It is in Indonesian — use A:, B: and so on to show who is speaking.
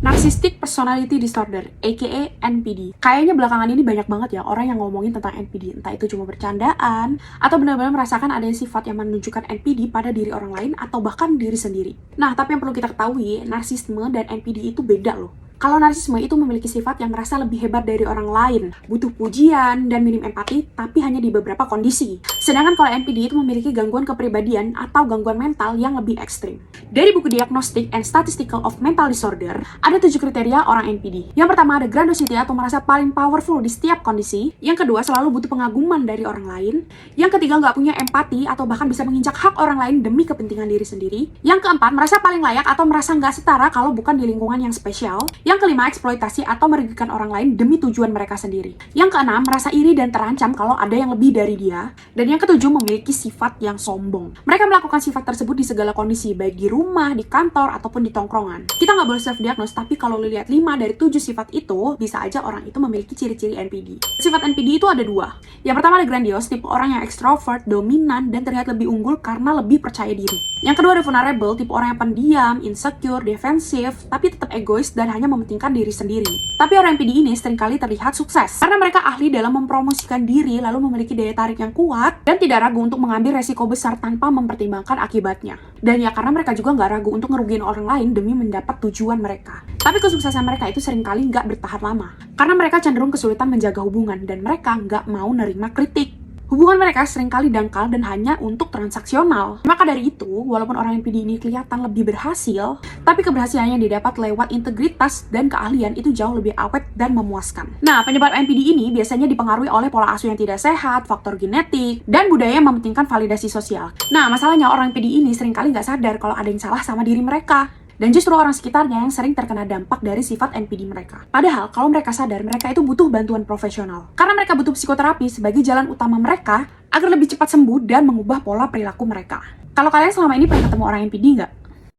A: Narcissistic Personality Disorder, aka NPD. Kayaknya belakangan ini banyak banget ya orang yang ngomongin tentang NPD. Entah itu cuma bercandaan, atau benar-benar merasakan ada sifat yang menunjukkan NPD pada diri orang lain, atau bahkan diri sendiri. Nah, tapi yang perlu kita ketahui, narsisme dan NPD itu beda loh. Kalau narsisme itu memiliki sifat yang merasa lebih hebat dari orang lain, butuh pujian, dan minim empati, tapi hanya di beberapa kondisi. Sedangkan kalau NPD itu memiliki gangguan kepribadian atau gangguan mental yang lebih ekstrim. Dari buku Diagnostic and Statistical of Mental Disorder, ada 7 kriteria orang NPD. Yang pertama ada grandiosity atau merasa paling powerful di setiap kondisi. Yang kedua selalu butuh pengaguman dari orang lain. Yang ketiga nggak punya empati atau bahkan bisa menginjak hak orang lain demi kepentingan diri sendiri. Yang keempat merasa paling layak atau merasa nggak setara kalau bukan di lingkungan yang spesial. Yang kelima, eksploitasi atau merugikan orang lain demi tujuan mereka sendiri. Yang keenam, merasa iri dan terancam kalau ada yang lebih dari dia. Dan yang ketujuh, memiliki sifat yang sombong. Mereka melakukan sifat tersebut di segala kondisi, baik di rumah, di kantor, ataupun di tongkrongan. Kita nggak boleh self-diagnose, tapi kalau lu lihat 5 dari 7 sifat itu, bisa aja orang itu memiliki ciri-ciri NPD. Sifat NPD itu ada 2. Yang pertama ada grandiose, tipe orang yang extrovert, dominan, dan terlihat lebih unggul karena lebih percaya diri. Yang kedua ada vulnerable, tipe orang yang pendiam, insecure, defensif, tapi tetap egois dan hanya mementingkan diri sendiri. Tapi orang NPD ini seringkali terlihat sukses karena mereka ahli dalam mempromosikan diri, lalu memiliki daya tarik yang kuat dan tidak ragu untuk mengambil resiko besar tanpa mempertimbangkan akibatnya. Dan ya karena mereka juga nggak ragu untuk ngerugiin orang lain demi mendapat tujuan mereka. Tapi kesuksesan mereka itu seringkali nggak bertahan lama karena mereka cenderung kesulitan menjaga hubungan dan mereka nggak mau nerima kritik. Hubungan mereka seringkali dangkal dan hanya untuk transaksional. Maka dari itu, walaupun orang NPD ini kelihatan lebih berhasil, tapi keberhasilannya yang didapat lewat integritas dan keahlian itu jauh lebih awet dan memuaskan. Nah, penyebab NPD ini biasanya dipengaruhi oleh pola asuh yang tidak sehat, faktor genetik, dan budaya yang mementingkan validasi sosial. Nah, masalahnya orang NPD ini seringkali nggak sadar kalau ada yang salah sama diri mereka. Dan justru orang sekitarnya yang sering terkena dampak dari sifat NPD mereka. Padahal, kalau mereka sadar, mereka itu butuh bantuan profesional. Karena mereka butuh psikoterapi sebagai jalan utama mereka agar lebih cepat sembuh dan mengubah pola perilaku mereka. Kalau kalian selama ini pernah ketemu orang NPD nggak?